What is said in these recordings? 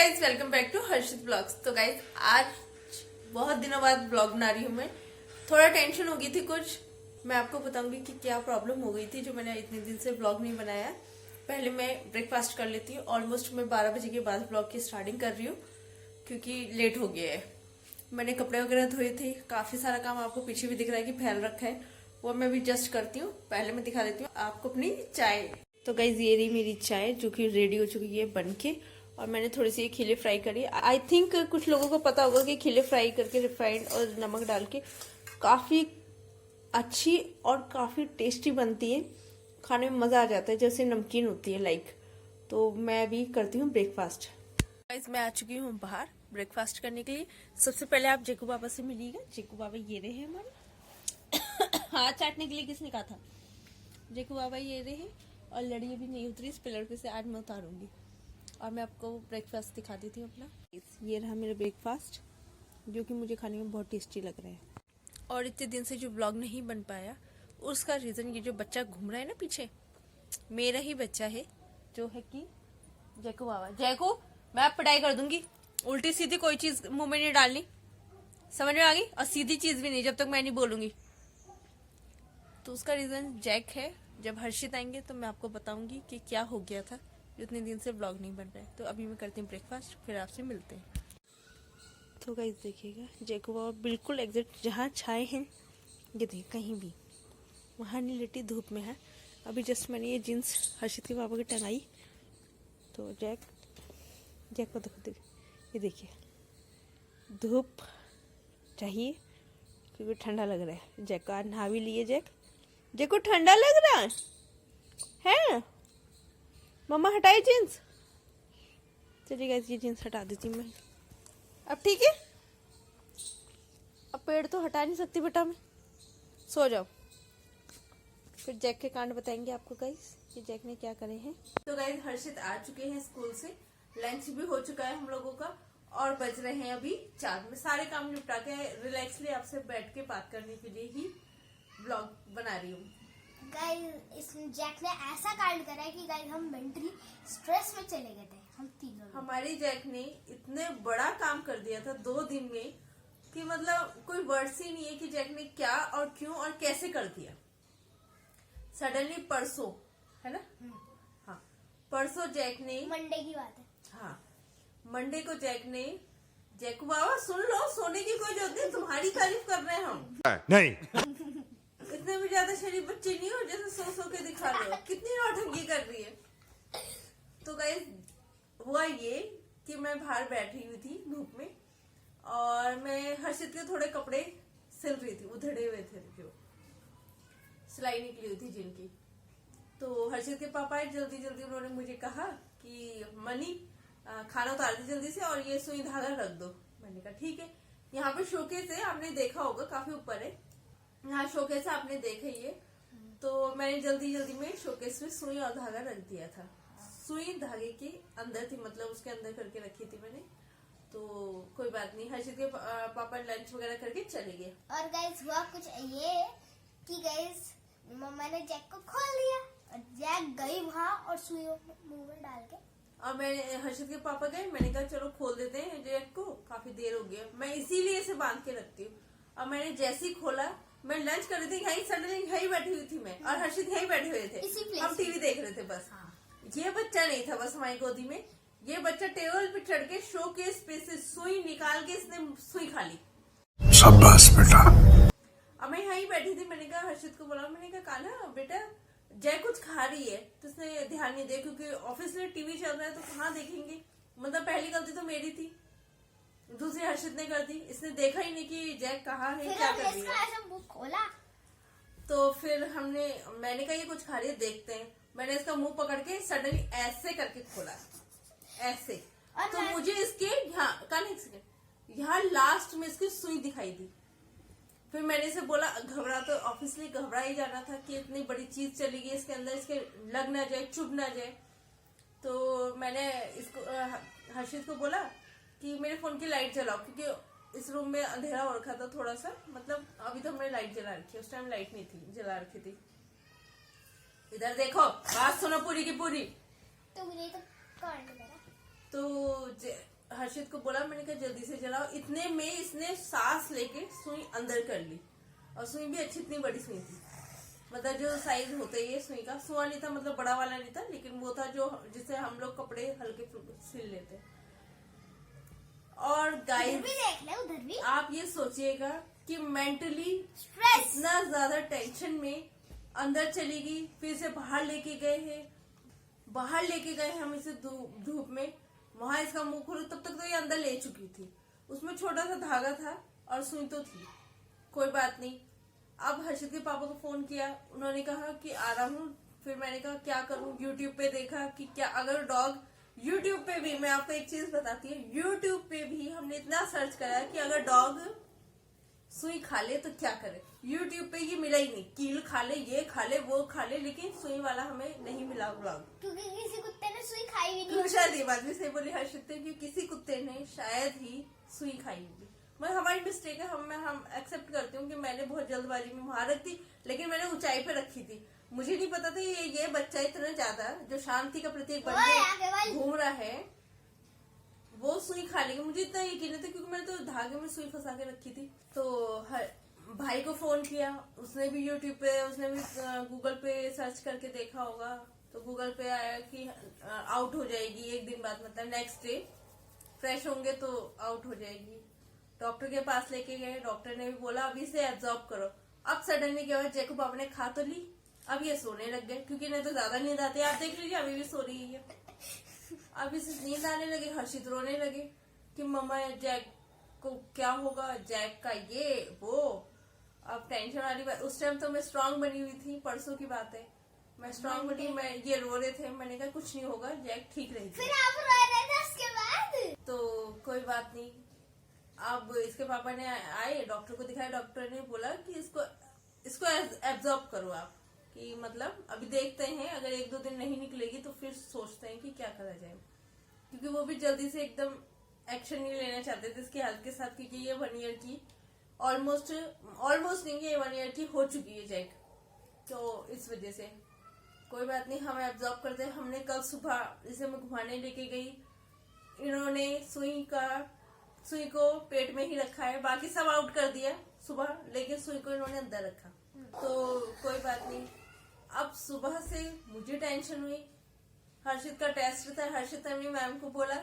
Guys welcome back to Harshit blogs. तो guys आज बहुत दिनों बाद ब्लॉग बना रही हूँ मैं। थोड़ा टेंशन हो गई थी कुछ, मैं आपको बताऊंगी कि क्या प्रॉब्लम हो गई थी जो मैंने इतने दिन से ब्लॉग नहीं बनाया। पहले मैं ब्रेकफास्ट कर लेती हूँ। ऑलमोस्ट मैं 12 बजे के बाद ब्लॉग की स्टार्टिंग कर रही हूँ क्योंकि लेट हो गया है। मैंने कपड़े वगैरह धोए थे, काफी सारा काम आपको पीछे भी दिख रहा है कि फैल रखा है, वो मैं भी जस्ट करती हूँ। पहले मैं दिखा देती हूँ आपको अपनी चाय। तो गाइज ये रही मेरी चाय जो कि रेडी हो चुकी है बन के, और मैंने थोड़ी सी खीले फ्राई करी। आई थिंक कुछ लोगों को पता होगा कि खीले फ्राई करके रिफाइंड और नमक डाल के काफी अच्छी और काफी टेस्टी बनती है, खाने में मजा आ जाता है, जैसे नमकीन होती है लाइक। तो मैं अभी करती हूँ ब्रेकफास्ट। गाइस मैं आ चुकी हूँ बाहर ब्रेकफास्ट करने के लिए। सबसे पहले आप जेकू बाबा से मिलिएगा। जेकू बाबा ये रहे हमारे हाथ चाटने के लिए किसने कहा था। जेकू बाबा ये रहे, और लड़ी अभी नहीं उतरी, इस पे लड़के से आज मैं उतारूंगी और मैं आपको ब्रेकफास्ट दिखा देती हूँ अपना। ये रहा मेरा ब्रेकफास्ट जो कि मुझे खाने में बहुत टेस्टी लग रहा है। और इतने दिन से जो ब्लॉग नहीं बन पाया उसका रीजन ये जो बच्चा घूम रहा है ना पीछे, मेरा ही बच्चा है जो है कि जैको बाबा। जैको मैं आप पिटाई कर दूंगी, उल्टी सीधी कोई चीज मुंह में नहीं डालनी, समझ में आ गई? और सीधी चीज भी नहीं जब तक मैं नहीं बोलूंगी। तो उसका रीजन जैक है। जब हर्षित आएंगे तो मैं आपको बताऊंगी कि क्या हो गया था, इतने दिन से ब्लॉग नहीं बन रहा है। तो अभी मैं करती हूँ ब्रेकफास्ट, फिर आपसे मिलते हैं। तो गाइस देखिएगा जैको बाबा बिल्कुल एग्जैक्ट जहाँ छाए हैं, ये देखिए कहीं भी वहाँ नहीं लेटी, धूप में है। अभी जस्ट मैंने ये जीन्स हर्षित के पापा की टंगाई तो जैक को देखो, ये देखिए धूप चाहिए क्योंकि ठंडा लग रहा है। जैक को आज नहा भी लिए। जैक को ठंडा लग रहा है? मम्मा हटाई जीन्स। चलिए गाइस ये जीन्स हटा देती हूँ मैं। अब ठीक है? अब पेड़ तो हटा नहीं सकती बेटा मैं, सो जाओ। फिर जैक के कांड बताएंगे आपको गाइस कि जैक ने क्या करे हैं। तो गाइस हर्षित आ चुके हैं स्कूल से, लंच भी हो चुका है हम लोगों का, और बज रहे हैं अभी 4। मैं सारे काम निपटा के रिलैक्सली आपसे बैठ के बात करने के लिए ही ब्लॉग बना रही हूँ। गाइस इस जैक ने ऐसा कांड करा है कि गाइस हम मेंटली स्ट्रेस में चले गए थे हम तीनों। हमारी जैक ने इतने बड़ा काम कर दिया था 2 दिन में कि मतलब कोई वर्ड्स ही नहीं है कि जैक ने क्या और क्यों और कैसे कर दिया। सडनली परसों, है ना? हाँ परसों जैक ने, मंडे की बात है। हाँ मंडे को जैक ने, जैकू बाबा सुन लो, सोने की कोई जरूरत नहीं, तुम्हारी तारीफ कर रहे हैं हम नहीं। इतने भी ज्यादा शरीफ बच्चे नहीं हो जैसे सो के दिखा रहे हो। कितनी नौटंकी कर रही है। तो गाइस हुआ ये कि मैं बाहर बैठी हुई थी धूप में, और मैं हर्षित के थोड़े कपड़े सिल रही थी, उधड़े हुए थे जो सिलाई निकली हुई थी जिनकी। तो हर्षित के पापा आए जल्दी जल्दी, उन्होंने मुझे कहा कि मनी खाना उतार दी जल्दी से और ये सुई धागा रख दो। मैंने कहा ठीक है। यहाँ पे शोकेस है, आपने देखा होगा, काफी ऊपर है, यहाँ शोकेस है, आपने देखा ही है। तो मैंने जल्दी जल्दी में शोकेस में सुई और धागा रख दिया था। सुई धागे के अंदर थी, मतलब उसके अंदर करके रखी थी मैंने। तो कोई बात नहीं, हर्षित के पापा लंच वगैरह करके चले गए। और गाइस हुआ कुछ ये कि गाइस मम्मा ने जैक को खोल दिया और जैक गई वहाँ और सुई मुंह में डाल के, और मैंने हर्षित के पापा गए, मैंने कहा चलो खोल देते हैं जैक को, काफी देर हो गया, मैं इसीलिए इसे बांध के रखती हूँ। और मैंने जैसे ही खोला, मैं लंच कर रही थी, यहीं सडनली यहीं बैठी हुई थी मैं और हर्षित यहीं बैठे हुए थे, हम टीवी देख रहे थे बस। ये बच्चा नहीं था बस हमारी गोदी में, ये बच्चा टेबल पे चढ़ के शोकेस पे से सुई निकाल के इसने सुई खा ली। शाबाश बेटा। अब मैं यहीं बैठी थी, मैंने कहा हर्षित को बोला, मैंने कहा कान्हा बेटा जय कुछ खा रही है, तो उसने ध्यान नहीं दिया क्योंकि ऑफिस में टीवी चल रहा है तो कहाँ देखेंगे। मतलब पहली गलती तो मेरी थी, दूसरी हर्षित ने कर दी, इसने देखा ही नहीं कि जैक कहाँ है, क्या कर रही है। ऐसा मुंह खोला तो फिर मैंने कहा ये कुछ खा रही है, देखते हैं। मैंने इसका मुंह पकड़ के सडनली ऐसे करके खोला, ऐसे। तो मुझे इसके यहाँ लास्ट में इसकी सुई दिखाई दी। फिर मैंने इसे बोला, घबरा तो ऑब्वियसली घबरा ही जाना था कि इतनी बड़ी चीज चली गई इसके अंदर, इसके लग ना जाए, चुभ ना जाए। तो मैंने इसको हर्षित को बोला कि मेरे फोन की लाइट जलाओ, क्योंकि इस रूम में अंधेरा हो रखा था थोड़ा सा, मतलब अभी तो हमने लाइट जला रखी है, उस टाइम लाइट नहीं थी, जला रखी थी। इधर देखो, बात सुनो पूरी की पूरी। तो मुझे तो कांड करा। तो हर्षित को बोला, मैंने कहा जल्दी से चलाओ। इतने में इसने सांस लेके सुई अंदर कर ली, और सुई भी अच्छी इतनी बड़ी सुई थी, मतलब जो साइज होता है ये सुई का, सुआ नहीं था, मतलब बड़ा वाला नहीं था, लेकिन वो था जो जिससे हम लोग कपड़े हल्के सिल लेते। और गाइस भी देख ले, उधर भी आप ये सोचिएगा कि मेंटली स्ट्रेस। इतना ज्यादा टेंशन में अंदर चली गई, फिर से बाहर लेके गए हैं, बाहर लेके गए हम इसे धूप में, वहां इसका मुंह खोलो, तब तक तो ये अंदर ले चुकी थी। उसमें छोटा सा धागा था और सुई तो थी, कोई बात नहीं। अब हर्षित के पापा को फोन किया, उन्होंने कहा कि आ रहा हूँ। फिर मैंने कहा क्या करूँ, यूट्यूब पे देखा कि क्या अगर डॉग, यूट्यूब पे भी मैं आपको एक चीज बताती हूँ, यूट्यूब पे भी हमने इतना सर्च करा कि अगर डॉग सुई खा ले तो क्या करे। यूट्यूब पे ये मिला ही नहीं, कील खा ले, ये खा ले, वो खा ले, लेकिन सुई वाला हमें नहीं मिला ब्लॉग। क्योंकि किसी कुत्ते ने सुई खाई भी नहीं। शायद ये बात भी सही बोली हर्षित ने कि किसी कुत्ते ने शायद ही सुई खाई होगी। मैं हमारी मिस्टेक है, हम एक्सेप्ट करती हूँ कि मैंने बहुत जल्दबाजी में वहां रख दी, लेकिन मैंने ऊंचाई पे रखी थी। मुझे नहीं पता था ये बच्चा इतना ज्यादा जो शांति का प्रतीक बन के घूम रहा है वो सुई खा लेगी। मुझे इतना यकीन नहीं था क्योंकि मैंने तो धागे में सुई फंसा के रखी थी। तो भाई को फोन किया, उसने भी यूट्यूब पे, उसने भी गूगल पे सर्च करके देखा होगा, तो गूगल पे आया कि आउट हो जाएगी एक दिन बाद, मतलब नेक्स्ट डे फ्रेश होंगे तो आउट हो जाएगी। डॉक्टर के पास लेके गए, डॉक्टर ने भी बोला अभी इसे एब्जॉर्ब करो। अब सडनली क्या हुआ, जैको पापा ने खा तो ली, अब ये सोने लग गए, क्योंकि नहीं तो ज्यादा नींद आती है। आप देख लीजिए अभी भी सो रही है। अब इसे नींद आने लगी, हर्षित रोने लगे कि मम्मा जैक को क्या होगा, जैक का ये वो। अब टेंशन वाली बात, उस टाइम तो मैं स्ट्रांग बनी हुई थी, परसों की बात है, मैं स्ट्रांग बनी, मैं ये रो रहे थे, मैंने कहा कुछ नहीं होगा, जैक ठीक रहेगी। फिर आप रो रहे थे उसके बाद? तो कोई बात नहीं। अब इसके पापा ने आए, डॉक्टर को दिखाया, डॉक्टर ने बोला कि इसको एब्जॉर्ब करो आप, कि मतलब अभी देखते हैं, अगर 1-2 दिन नहीं निकलेगी तो फिर सोचते हैं कि क्या करा जाए, क्योंकि वो भी जल्दी से एकदम एक्शन नहीं लेना चाहते थे इसकी हेल्थ के साथ, क्योंकि ये 1 ईयर की ऑलमोस्ट नहीं, ये 1 ईयर की हो चुकी है जैक, तो इस वजह से कोई बात नहीं, हम एब्जॉर्ब करते हैं। हमने कल सुबह इसे मैं घुमाने लेके गई, इन्होंने सुई को पेट में ही रखा है, बाकी सब आउट कर दिया सुबह, लेकिन सुई को इन्होंने अंदर रखा, तो कोई बात नहीं। अब सुबह से मुझे टेंशन हुई, हर्षित का टेस्ट था, हर्षित ने अपनी मैम को बोला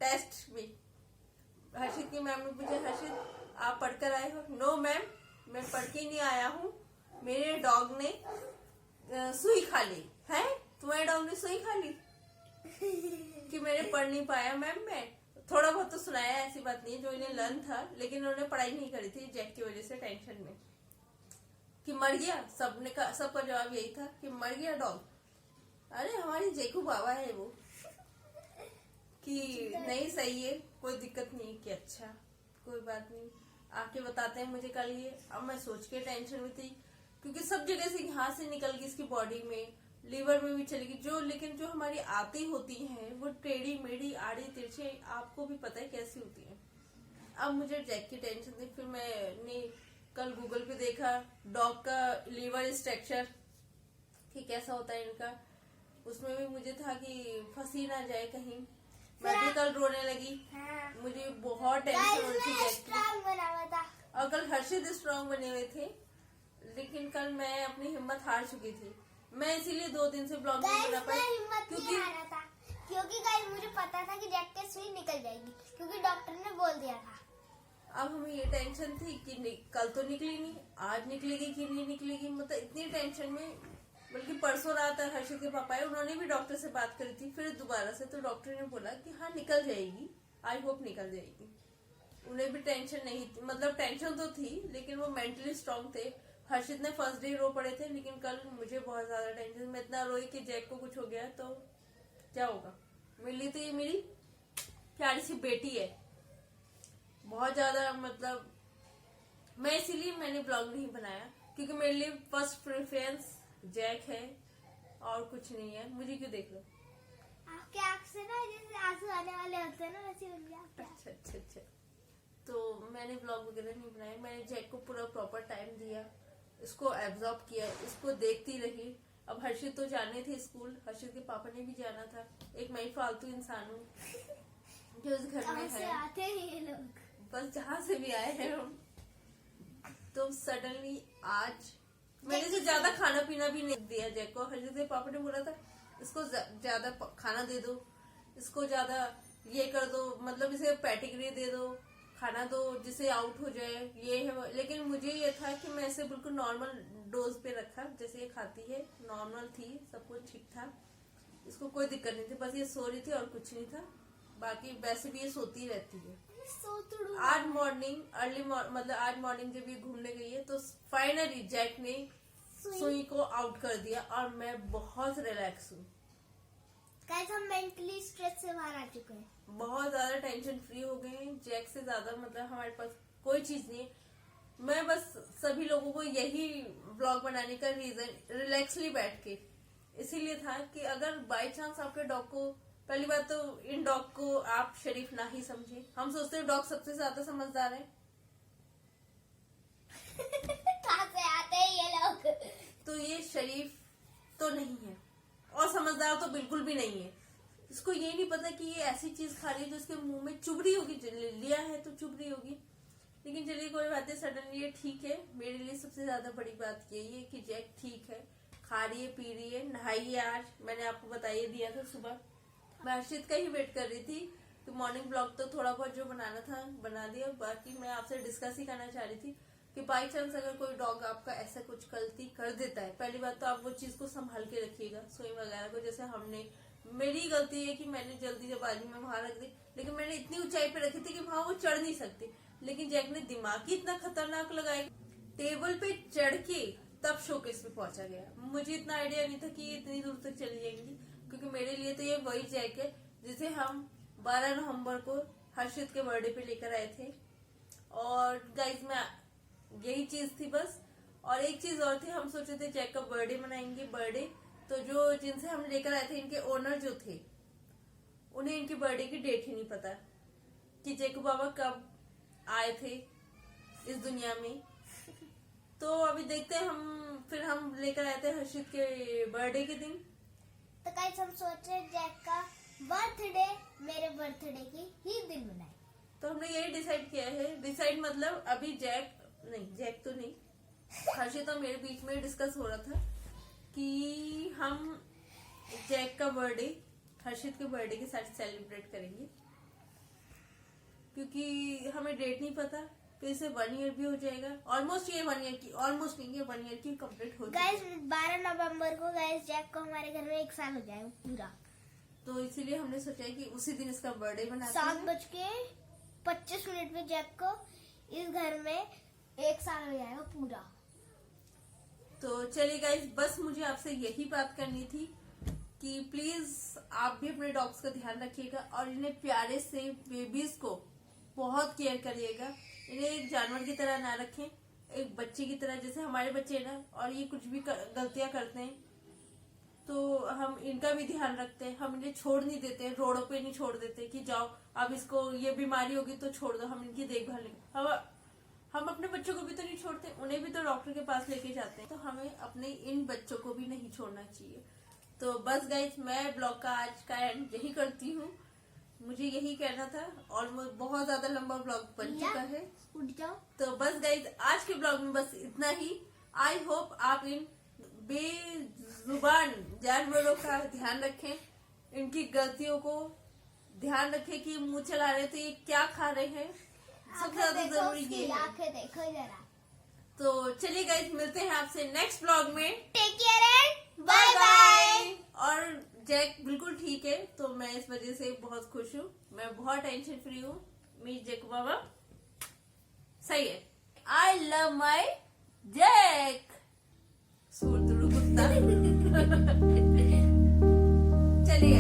टेस्ट भी, हर्षित की मैम ने पूछा हर्षित आप पढ़कर आए हो? नो मैम, मैं पढ़ के नहीं आया हूँ, मेरे डॉग ने सुई खा ली है। तुम्हारे डॉग ने सुई खा ली कि मैंने पढ़ नहीं पाया मैम, मैं थोड़ा बहुत तो सुनाया, ऐसी बात नहीं है, जो इन्हें लर्न था, लेकिन उन्होंने पढ़ाई नहीं करी थी जैक की वजह से, टेंशन में कि मर गया। सबका जवाब यही था कि मर गया डॉग। अरे हमारी जेकू बाबा है वो, कि नहीं सही है, कोई दिक्कत नहीं, कि अच्छा कोई बात नहीं, आके बताते हैं मुझे कल ये। अब मैं सोच के टेंशन में थी, क्योंकि सब जगह से यहाँ से निकल गई इसकी बॉडी में, लीवर में भी चलेगी जो, लेकिन जो हमारी आती होती हैं वो टेढ़ी मेढ़ी आड़ी तिरछी, आपको भी पता है कैसी होती है। अब मुझे जैक की टेंशन थी, फिर मैंने कल गूगल पे देखा डॉग का लीवर स्ट्रक्चर कि कैसा होता है इनका, उसमें भी मुझे था कि फंसी ना जाए कहीं। मैं भी कल रोने लगी, मुझे बहुत टेंशन हो रही थी जैक की। और कल हर्षित स्ट्रांग बने हुए थे, लेकिन कल मैं अपनी हिम्मत हार चुकी थी, मैं इसीलिए 2 दिन से ब्लॉग नहीं बना पाई, क्योंकि गाइस मुझे पता था कि जैक की सुई निकल जाएगी, क्योंकि डॉक्टर ने बोल दिया था। अब हमें ये टेंशन थी कि कल तो निकली नहीं, आज निकलेगी कि नहीं निकलेगी, मतलब इतनी टेंशन में। बल्कि परसों रात हर्षित के पापा आए, उन्होंने भी डॉक्टर से बात करी थी फिर दोबारा से, तो डॉक्टर ने बोला कि हाँ निकल जाएगी, आई होप निकल जाएगी। उन्हें भी टेंशन नहीं थी, मतलब टेंशन तो थी, लेकिन वो मेंटली स्ट्रांग थे। हर्षित ने फर्स्ट डे रो पड़े थे, लेकिन कल मुझे बहुत ज्यादा टेंशन, मैं इतना रोई कि जैक को कुछ हो गया तो क्या होगा। मिली तो ये मेरी प्यारी सी बेटी है, बहुत ज्यादा, मतलब मैं इसीलिए मैंने ब्लॉग नहीं बनाया, क्योंकि मेरे लिए फर्स्ट प्रेफरेंस जैक है और कुछ नहीं है। मुझे क्यों देख लो, आपके आँख से ना जैसे आंसू आने वाले होते हैं ना, वैसे बन गया। अच्छा, तो मैंने ब्लॉग वगैरह नहीं बनाया, मैंने जैक को पूरा प्रॉपर टाइम दिया, इसको एब्जॉर्ब किया, इसको देखती रही। अब हर्षित तो जाने थे स्कूल, हर्षित के पापा ने भी जाना था, एक मैं ही फालतू इंसान हूँ कि उस घर कहाँ में से है, आते हैं ये लोग? बस जहाँ से भी आए हैं हम। तो सडनली आज मैंने से ज्यादा खाना पीना भी नहीं दिया जैक को। हर जैसे पापा ने बोला था इसको ज्यादा खाना दे दो, इसको ज्यादा ये कर दो, मतलब इसे पैटिग्री दे दो, खाना दो जिसे आउट हो जाए, ये है वो। लेकिन मुझे ये था कि मैं इसे बिल्कुल नॉर्मल डोज पे रखा, जैसे ये खाती है नॉर्मल थी, सब कुछ ठीक था, इसको कोई दिक्कत नहीं थी, बस ये सो रही थी और कुछ नहीं था। बाकी वैसे भी ये सोती रहती है। सोतड़ू। आज मॉर्निंग मतलब आज मॉर्निंग जब ये घूमने गई है तो फाइनली जैक ने सुई को आउट कर दिया और मैं बहुत रिलैक्स हूँ। गाइस हम मेंटली स्ट्रेस से बाहर आ चुके हैं। बहुत ज्यादा टेंशन फ्री हो गए हैं। जैक से ज्यादा मतलब हमारे पास कोई चीज नहीं है। मैं बस सभी लोगों को यही ब्लॉग बनाने का रीजन रिलैक्सली बैठ के इसीलिए था कि अगर बाय चांस आपके डॉग को, पहली बात तो इन डॉग को आप शरीफ ना ही समझे। हम सोचते हैं डॉग सबसे ज्यादा समझदार है, कहाँ से आते हैं ये लोग? तो ये शरीफ तो नहीं है और समझदार तो बिल्कुल भी नहीं है। इसको ये नहीं पता कि ये ऐसी चीज खा रही है जो इसके मुंह में चुभ रही होगी, लिया है तो चुभ रही होगी। लेकिन चलिए कोई बात नहीं, सडनली ये ठीक है। मेरे लिए सबसे ज्यादा बड़ी बात यही है कि जैक ठीक है, खा रही है, पी रही है, नहाई है। आज मैंने आपको बताइए दिया था सुबह। मैं हर्षित का ही वेट कर रही थी कि मॉर्निंग ब्लॉग तो थोड़ा बहुत जो बनाना था बना दिया। बाकी मैं आपसे डिस्कस ही करना चाह रही थी कि बाई चांस अगर कोई डॉग आपका ऐसा कुछ गलती कर देता है, पहली बात तो आप वो चीज को संभाल के रखिएगा, सुई वगैरह को। जैसे हमने, मेरी गलती है कि मैंने जल्दीबाजी में वहां रख दी, लेकिन मैंने इतनी ऊंचाई पे रखी थी कि वहां वो चढ़ नहीं सकती। लेकिन जैक ने दिमाग ही इतना खतरनाक लगाया, टेबल पे चढ़ के तब शोकेस पे पहुंचा गया। मुझे इतना आइडिया नहीं था कि ये इतनी दूर तक चली जाएंगी, क्योंकि मेरे लिए तो ये वही जैक है जिसे हम 12 नवंबर को हर्षित के बर्थडे पे लेकर आए थे। और गाइस मैं यही चीज थी बस। और एक चीज और थी, हम सोचे थे जैक का बर्थडे मनाएंगे। बर्थडे तो जो जिनसे हम लेकर आए थे, इनके ओनर जो थे, उन्हें इनकी बर्थडे की डेट ही नहीं पता कि जैकू बाबा कब आए थे इस दुनिया में। तो अभी देखते हैं हम लेकर आए थे हर्षित के बर्थडे के दिन। तो गाइस हम सोच रहे जैक का बर्थडे मेरे बर्थडे की ही दिन मनाए। तो हमने यही डिसाइड किया है। डिसाइड मतलब अभी जैक तो नहीं, हर्षित और मेरे बीच में डिस्कस हो रहा था कि हम जैक का बर्थडे हर्षित के बर्थडे के साथ सेलिब्रेट करेंगे, क्योंकि हमें डेट नहीं पता। फिर से 1 ईयर भी हो जाएगा, ऑलमोस्ट ये 1 ईयर की, ऑलमोस्ट नहीं, ये 1 ईयर की कंप्लीट हो गाइस जाएगी। 12 नवंबर को गाइस जैक को हमारे घर में 1 साल हो जाएगा पूरा। तो इसीलिए हमने सोचा है कि उसी दिन इसका बर्थडे बनाते 7:25 पे जैक को इस घर में 1 साल हो जाएगा पूरा। तो चलिए गाइस, बस मुझे आपसे यही बात करनी थी कि प्लीज आप भी अपने डॉग्स का ध्यान रखिएगा और इन्हें प्यारे से बेबीज को बहुत केयर करिएगा। इन्हें एक जानवर की तरह ना रखें, एक बच्चे की तरह, जैसे हमारे बच्चे ना। और ये कुछ भी गलतियां करते हैं तो हम इनका भी ध्यान रखते हैं। हम इन्हें छोड़ नहीं देते, रोडों पे नहीं छोड़ देते कि जाओ अब इसको ये बीमारी होगी तो छोड़ दो। हम इनकी देखभाल, हम अपने बच्चों को भी तो नहीं छोड़ते, उन्हें भी तो डॉक्टर के पास लेके जाते हैं। तो हमें अपने इन बच्चों को भी नहीं छोड़ना चाहिए। तो बस गाइस, मैं ब्लॉग का आज का एंड यही करती हूँ। मुझे यही कहना था। ऑलमोस्ट बहुत ज्यादा लंबा ब्लॉग बन चुका है। उठ जाओ। तो बस गाइस, आज के ब्लॉग में बस इतना ही। आई होप आप इन बेजुबान जानवरों का ध्यान रखें, इनकी गलतियों को ध्यान रखें कि मुंह चला रहे तो ये क्या खा रहे हैं। सबसे ज्यादा जरूरी ये है। आंखें देखो जरा। तो चलिए गाइस, मिलते हैं आपसे नेक्स्ट ब्लॉग में। Take care and bye bye. और जैक बिल्कुल ठीक है, तो मैं इस वजह से बहुत खुश हूँ। मैं बहुत टेंशन फ्री हूँ। मेरी जैक बाबा सही है। I love my Jack. सूरतुड़ू कुत्ता। चलिए